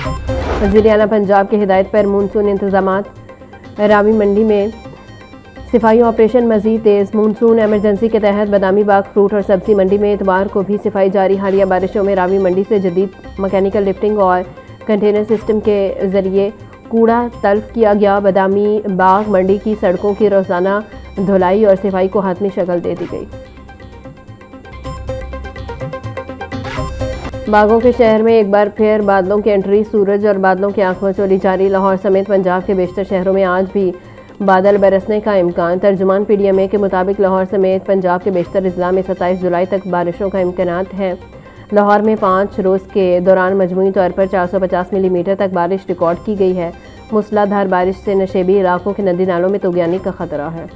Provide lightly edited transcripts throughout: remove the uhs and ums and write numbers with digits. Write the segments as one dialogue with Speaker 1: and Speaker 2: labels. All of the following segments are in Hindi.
Speaker 1: वज़ीर-ए-आला पंजाब की हिदायत पर मानसून इंतजामात। रावी मंडी में सिफाई ऑपरेशन मजीद तेज़। मानसून एमरजेंसी के तहत बदामी बाग फ्रूट और सब्जी मंडी में इतवार को भी सिफाई जारी। हालिया बारिशों में रावी मंडी से जदीद मैकेनिकल लिफ्टिंग और कंटेनर सिस्टम के जरिए कूड़ा तल्फ किया गया। बदामी बाग मंडी की सड़कों की रोजाना धुलाई और सिफाई को हातमी शक्ल दे दी गई। बागों के शहर में एक बार फिर बादलों की एंट्री। सूरज और बादलों की आंख मचोली जारी। लाहौर समेत पंजाब के बेशतर शहरों में आज भी बादल बरसने का इम्कान। तर्जुमान PDMA के मुताबिक लाहौर समेत पंजाब के बेशतर अजला में 27 जुलाई तक बारिशों का इम्कानात है। लाहौर में 5 रोज़ के दौरान मजमूई तौर पर 450 मिलीमीटर तक बारिश रिकॉर्ड की गई है। मूसलाधार बारिश से नशेबी इलाकों के नदी नालों में तुगयानी का खतरा है।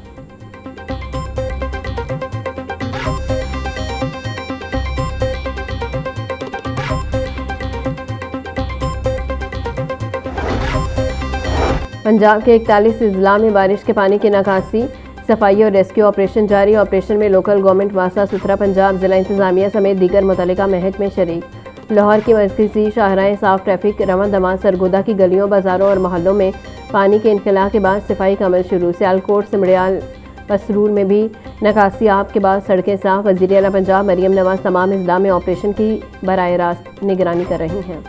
Speaker 1: पंजाब के 41 अजला में बारिश के पानी की निकासी। सफाई और रेस्क्यू ऑपरेशन जारी। ऑपरेशन में लोकल गवर्नमेंट, वासा सुथरा पंजाब, जिला इंतजामिया समेत दीगर मुतल्लिका महकमे शरीक। लाहौर की मरकज़ी शाहराहें साफ, ट्रैफिक रवां दमां। सरगोदा की गलियों, बाजारों और मोहल्लों में पानी के इनखला के बाद सफाई का अमल शुरू। सियालकोट, सिमड़ियाल, पसरूर में भी निकासी आप के बाद सड़कें साफ। वज़ीर-ए-आला पंजाब मरियम नवाज तमाम अजला में ऑपरेशन की बराह रास्त निगरानी कर रही हैं।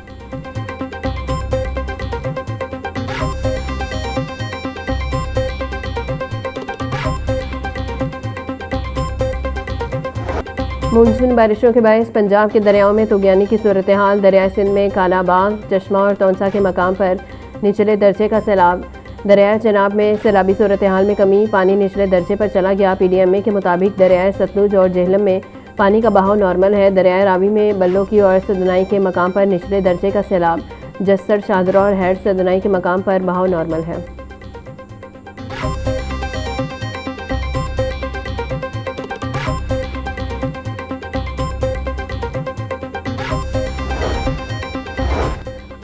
Speaker 1: मानसून बारिशों के बायस पंजाब के दरियाओं में तुगयानी की सूरत हाल। दरियाए सिंध में कालाबाग, चश्मा और तौंसा के मकाम पर निचले दर्जे का सैलाब। दरियाए चनाब में सैलाबी सूरत हाल में कमी। पानी निचले दर्जे पर चला गया। PDMA के मुताबिक दरियाए सतलुज और जेहलम में पानी का बहाव नॉर्मल है। दरियाए रावी में बल्लों की और सदनाई के मकाम पर निचले दर्जे का सैलाब। जस्सर, शादरा और हैड सदनाई के मकाम पर बहाव नॉर्मल है।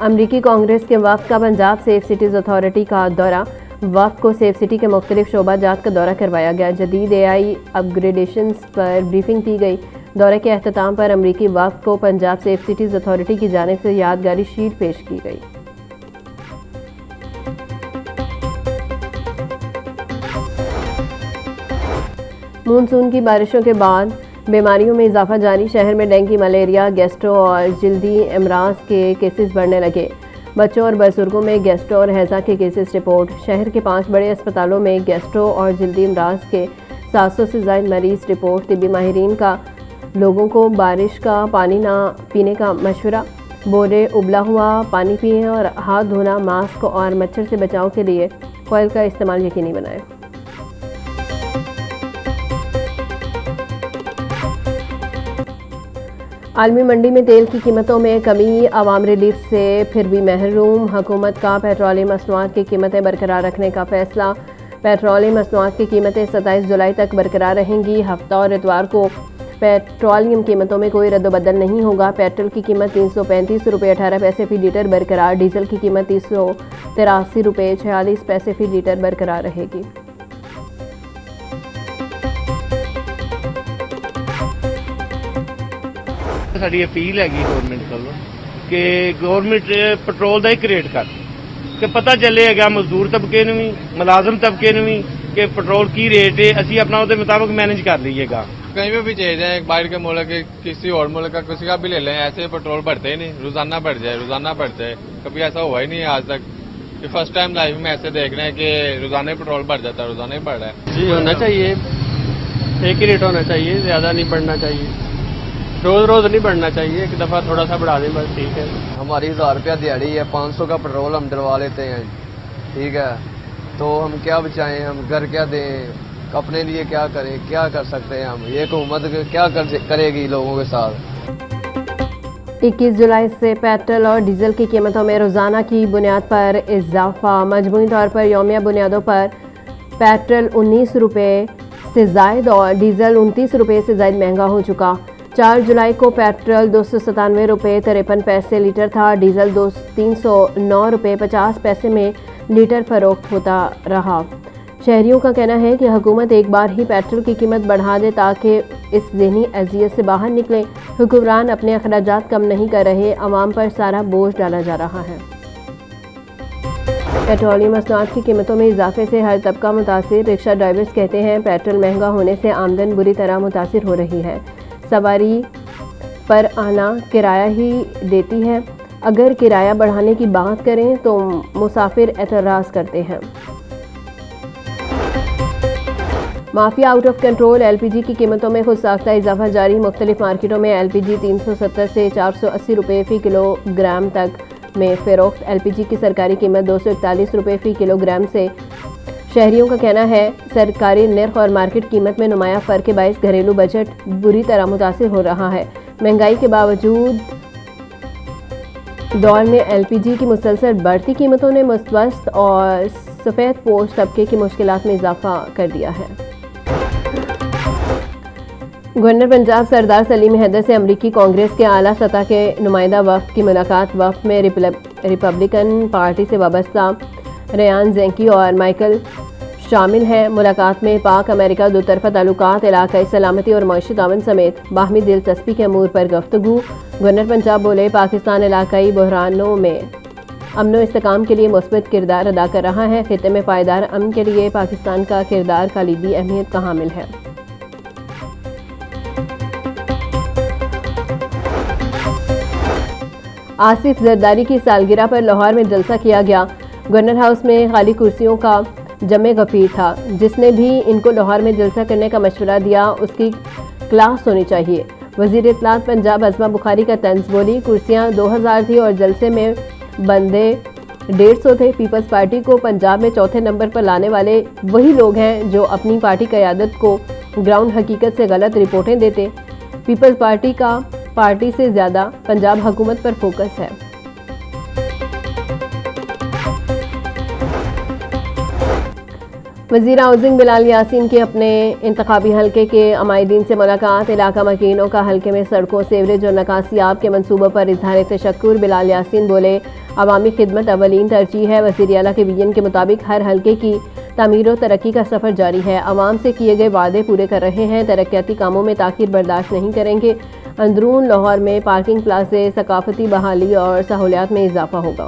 Speaker 1: अमरीकी कांग्रेस के वफ़द का पंजाब सेफ सिटीज़ अथॉरिटी का दौरा। वफ़द को सेफ सिटी के मुख्तलिफ शोबा जात का दौरा करवाया गया। जदीद AI अपग्रेडेशंस पर ब्रीफिंग की गई। दौरे के अख्ताम पर अमरीकी वफ़द को पंजाब सेफ सिटीज़ अथॉरिटी की जानिब से यादगारी शीट पेश की गई। मानसून की बारिशों के बाद बीमारियों में इजाफा जारी। शहर में डेंगू, मलेरिया, गैस्ट्रो और जल्दी अमराज के केसेस बढ़ने लगे। बच्चों और बुजुर्गों में गैस्ट्रो और हैज़ा के केसेस रिपोर्ट। शहर के 5 बड़े अस्पतालों में गैस्ट्रो और जल्दी अमराज के 700 से ज़ायद मरीज रिपोर्ट। तिब्बी माहिरीन का लोगों को बारिश का पानी ना पीने का मशवरा। बोले उबला हुआ पानी पिएँ और हाथ धोना, मास्क और मच्छर से बचाव के लिए कॉइल का इस्तेमाल यकीनी बनाएं। आलमी मंडी में तेल की कीमतों में कमी। अवाम रिलीफ से फिर भी महरूम। हुकूमत का पेट्रोलियम मसनूआत की कीमतें बरकरार रखने का फैसला। पेट्रोलियम मसनूआत की कीमतें 27 जुलाई तक बरकरार रहेंगी। हफ्ता और इतवार को पेट्रोलियम कीमतों में कोई रद्दबदल नहीं होगा। पेट्रोल की कीमत 335 रुपये 18 पैसे फी लीटर बरकरार। डीजल की कीमत 383 रुपये 46 पैसे फी लीटर बरकरार रहेगी।
Speaker 2: साड़ी अपील हैगी गवर्नमेंट कोलों कि गवर्नमेंट पेट्रोल का एक रेट कर कि पता चलेगा मजदूर तबके नूं भी, मुलाजम तबके नूं भी कि पेट्रोल की रेट है, असी अपना उसके मुताबिक मैनेज कर लीजिएगा।
Speaker 3: कहीं पे भी चले जाए, बाहर के मुल्क किसी और मुल्क का किसी का भी ले लें, ऐसे पेट्रोल बढ़ते ही नहीं। रोजाना बढ़ जाए। कभी ऐसा हुआ ही नहीं आज तक। कि फर्स्ट टाइम लाइफ में ऐसे देख रहे हैं कि रोजाना पेट्रोल बढ़ जाता है, रोजाना ही बढ़ रहा है।
Speaker 4: जी होना चाहिए, एक ही रेट होना चाहिए, ज्यादा नहीं बढ़ना चाहिए। रोज नहीं बढ़ना चाहिए, एक दफा थोड़ा सा बढ़ा दें बस ठीक है।
Speaker 5: हमारी 1000 रुपया दिहाड़ी है, 500 का पेट्रोल हम डलवा लेते हैं, ठीक है। तो हम क्या बचाएं, हम घर क्या दें, अपने लिए क्या करें, क्या कर सकते हैं हम। ये हुकूमत क्या करेगी लोगों के साथ।
Speaker 1: 21 जुलाई से पेट्रोल और डीजल की कीमतों में रोजाना की बुनियाद पर इजाफा। मजमूई तौर पर यौमिया बुनियादों पर पेट्रोल 19 रुपये से जायद और डीजल 29 रुपये से जायद महंगा हो चुका। 4 जुलाई को पेट्रोल 297 रुपये 53 पैसे लीटर था। डीजल 309 रुपये 50 पैसे में लीटर फरोख्त होता रहा। शहरियों का कहना है कि हुकूमत एक बार ही पेट्रोल की कीमत बढ़ा दे ताकि इस ज़हनी अजियत से बाहर निकले। हुक्मरान अपने अखराजात कम नहीं कर रहे, आवाम पर सारा बोझ डाला जा रहा है। पेट्रोलियम मसनूआत की कीमतों में इजाफे से हर तबका मुतासिर। रिक्शा ड्राइवर्स कहते हैं पेट्रोल महंगा होने से आमदन बुरी तरह मुतासिर हो रही है। सवारी पर आना किराया ही देती है। अगर किराया बढ़ाने की बात करें तो मुसाफिर एतराज़ करते हैं। Mafia out of control. LPG की कीमतों में खुद साख्ता इजाफा जारी। मुख्तलिफ मार्केटों में एलपीजी 370 से 480 रुपये फ़ी किलोग्राम तक में फ़रोख्त। एलपीजी की सरकारी कीमत 241 रुपये फ़ी किलोग्राम से। शहरियों का कहना है सरकारी निर्ख और मार्केट कीमत में नुमाया फ़र्क के बायस घरेलू बजट बुरी तरह मुतासिर हो रहा है। महंगाई के बावजूद दौर में एलपीजी की मुसलसल बढ़ती कीमतों ने मुस्तवस्त और सफ़ेद पोश तबके की मुश्किलात में इजाफा कर दिया है। गवर्नर पंजाब सरदार सलीम हैदर से अमरीकी कांग्रेस के आला सतह के नुमाइंदा वफ़द की मुलाकात। वफ़द में रिपब्लिकन पार्टी से वाबस्ता रेयान ज़ेंकी और माइकल शामिल हैं। मुलाकात में पाक अमेरिका दोतरफा ताल्लुकात, इलाकाई सलामती और मईशी ताउन समेत बाहमी दिलचस्पी के अमूर पर गुफ्तगू। गवर्नर पंजाब बोले पाकिस्तान इलाकाई बहरानों में अमन व इस्तेकाम के लिए मुस्बत किरदार अदा कर रहा है। खित्ते में पायदार अमन के लिए पाकिस्तान का किरदार कलीदी अहमियत का हामिल है। आसिफ जरदारी की सालगिरह पर लाहौर में जलसा किया गया। गवर्नर हाउस में खाली कुर्सियों का जमे गफीर था। जिसने भी इनको लाहौर में जलसा करने का मशवरा दिया उसकी क्लास होनी चाहिए। वज़ीर इत्तलात पंजाब अज़मा बुखारी का तंज बोली। कुर्सियाँ 2000 थी और जलसे में बंदे 150 थे। पीपल्स पार्टी को पंजाब में चौथे नंबर पर लाने वाले वही लोग हैं जो अपनी पार्टी क़यादत को ग्राउंड हकीकत से गलत रिपोर्टें देते। पीपल्स पार्टी का पार्टी से ज़्यादा पंजाब हुकूमत पर फोकस है। वज़ीर हाउसिंग बिलाल यासीन की अपने इंतखाबी हलके के अमायदीन से मुलाकात। इलाका मकीनों का हलके में सड़कों, सीवरेज और नकासियाब के मनसूबों पर इजहार तशक्कुर। बिलाल यासीन बोले अवामी खिदमत अवलीन तरजीह है। वज़ीर आला के विजन के मुताबिक हर हलके की तामीर और तरक्की का सफ़र जारी है। आवाम से किए गए वादे पूरे कर रहे हैं। तरक्याती कामों में ताख़ीर बर्दाश्त नहीं करेंगे। अंदरून लाहौर में पार्किंग प्लाजे, सकाफती बहाली और सहूलियात में इजाफा होगा।